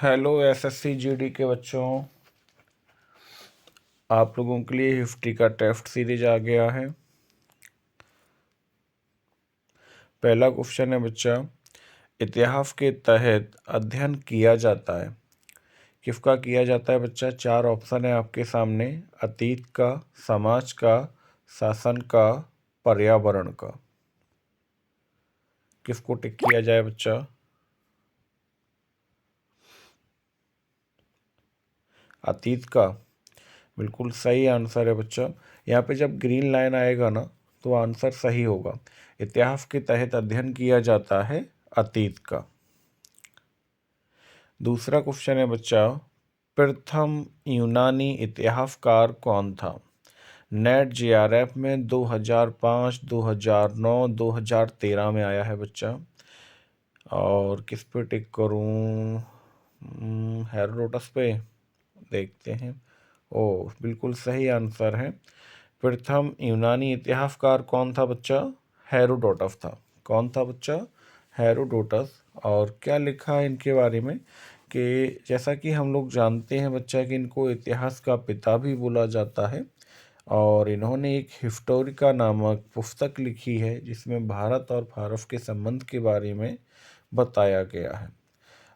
Hello SSC GD के बच्चों, आप लोगों के लिए हिस्ट्री का टेस्ट सीरीज आ गया है। पहला क्वेश्चन है बच्चा, इतिहास के तहत अध्ययन किया जाता है। किसका किया जाता है बच्चा? चार ऑप्शन है आपके सामने, अतीत का, समाज का, शासन का, पर्यावरण का। किसको टिक किया जाए बच्चा? अतीत का बिल्कुल सही आंसर है बच्चा। यहाँ पे जब ग्रीन लाइन आएगा ना तो आंसर सही होगा। इतिहास के तहत अध्ययन किया जाता है अतीत का। दूसरा क्वेश्चन है बच्चा, प्रथम यूनानी इतिहासकार कौन था? नेट जेआरएफ में 2005, 2009, 2013 में आया है बच्चा। और किस पे टिक करूँ? हेरोडोटस पे देखते हैं। ओ बिल्कुल सही आंसर है। प्रथम यूनानी इतिहासकार कौन था बच्चा? हेरोडोटस था। कौन था बच्चा? हेरोडोटस। और क्या लिखा है इनके बारे में कि जैसा कि हम लोग जानते हैं बच्चा कि इनको इतिहास का पिता भी बोला जाता है। और इन्होंने एक हिस्टोरिका नामक पुस्तक लिखी है जिसमें भारत और फारस के संबंध के बारे में बताया गया है।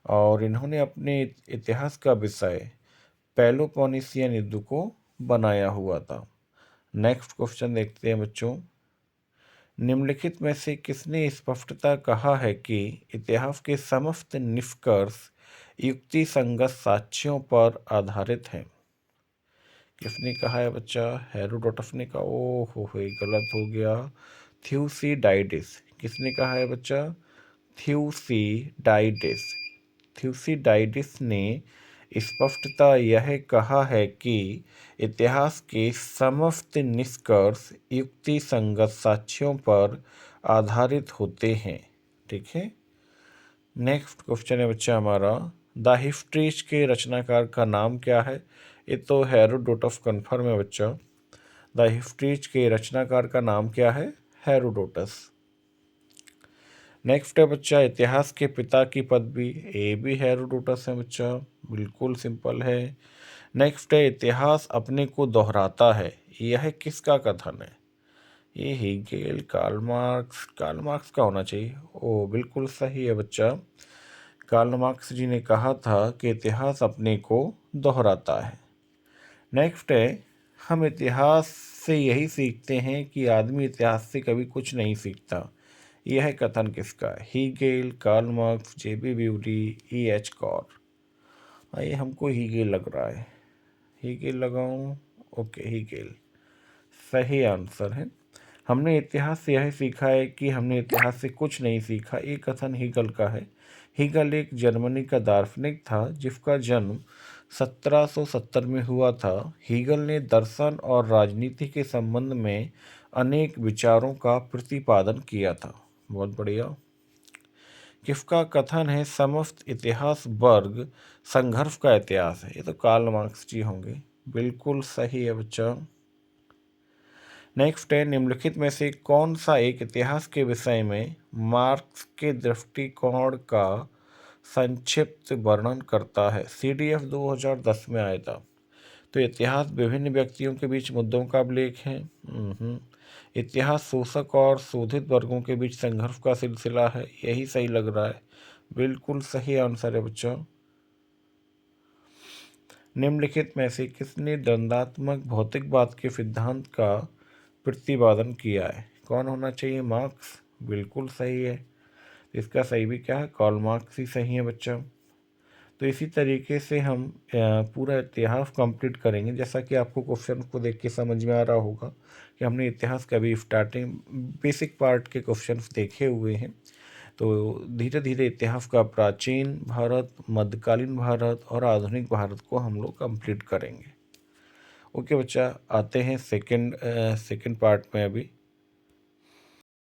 और इन्होंने अपने इतिहास का विषय पेलोपोनेशियन युद्ध को बनाया हुआ था। नेक्स्ट क्वेश्चन देखते हैं बच्चों, निम्नलिखित में से किसने स्पष्टता कहा है कि इतिहास के समस्त निष्कर्ष युक्ति संगत साक्ष्यों पर आधारित हैं? किसने कहा है बच्चा? हेरोडोटस ने कहा। ओ हो गलत हो गया। थ्यूसिडाइडिस। किसने कहा है बच्चा? थ्यूसिडाइडिस। थ्यूसिडाइडिस ने स्पष्टता यह कहा है कि इतिहास के समस्त निष्कर्ष युक्ति संगत साक्ष्यों पर आधारित होते हैं। ठीक है। नेक्स्ट क्वेश्चन है बच्चा हमारा, द हिस्ट्रीज के रचनाकार का नाम क्या है? ये तो हेरोडोटस कन्फर्म है बच्चा। द हिस्ट्रीज के रचनाकार का नाम क्या है? हेरोडोटस। नेक्स्ट है बच्चा, इतिहास के पिता की पदवी, ये भी हेरोडोटस है बच्चा। बिल्कुल सिंपल है। नेक्स्ट है, इतिहास अपने को दोहराता है, यह किसका कथन है? ये Hegel, Karl Marx. Karl Marx का होना चाहिए। ओ बिल्कुल सही है बच्चा। कार्ल मार्क्स जी ने कहा था कि इतिहास अपने को दोहराता है। नेक्स्ट है, हम इतिहास से यही सीखते हैं कि आदमी इतिहास से कभी कुछ नहीं सीखता, यह कथन किसका है? हीगेल, कार्ल मार्क्स, जेबी ब्यूटी, एच कॉर। ये हमको हीगेल लग रहा है। हीगेल लगाऊं? ओके, हीगेल सही आंसर है। हमने इतिहास से यह सीखा है कि हमने इतिहास से कुछ नहीं सीखा, ये कथन हीगल का है। हीगल एक जर्मनी का दार्शनिक था जिसका जन्म 1770 में हुआ था। हीगल ने दर्शन और राजनीति के संबंध में अनेक विचारों का प्रतिपादन किया था। बहुत बढ़िया। किसका कथन है समस्त इतिहास वर्ग संघर्ष का इतिहास है? ये तो कार्ल मार्क्स जी होंगे। बिल्कुल सही है बच्चा। नेक्स्ट है, निम्नलिखित में से कौन सा एक इतिहास के विषय में मार्क्स के दृष्टिकोण का संक्षिप्त वर्णन करता है? सीडीएफ 2010 में आया था। तो इतिहास विभिन्न व्यक्तियों के बीच मुद्दों का अभिलेख है। इतिहास शोषक और शोधित वर्गों के बीच संघर्ष का सिलसिला है, यही सही लग रहा है। बिल्कुल सही आंसर है बच्चों। निम्नलिखित में से किसने द्वंद्वात्मक भौतिकवाद के सिद्धांत का प्रतिपादन किया है? कौन होना चाहिए? मार्क्स। बिल्कुल सही है। इसका सही भी क्या है? कार्ल मार्क्स ही सही है बच्चा। तो इसी तरीके से हम पूरा इतिहास कंप्लीट करेंगे। जैसा कि आपको क्वेश्चन को देख के समझ में आ रहा होगा कि हमने इतिहास का भी स्टार्टिंग बेसिक पार्ट के क्वेश्चंस देखे हुए हैं। तो धीरे धीरे इतिहास का प्राचीन भारत, मध्यकालीन भारत और आधुनिक भारत को हम लोग कंप्लीट करेंगे। ओके बच्चा, आते हैं सेकंड पार्ट में अभी।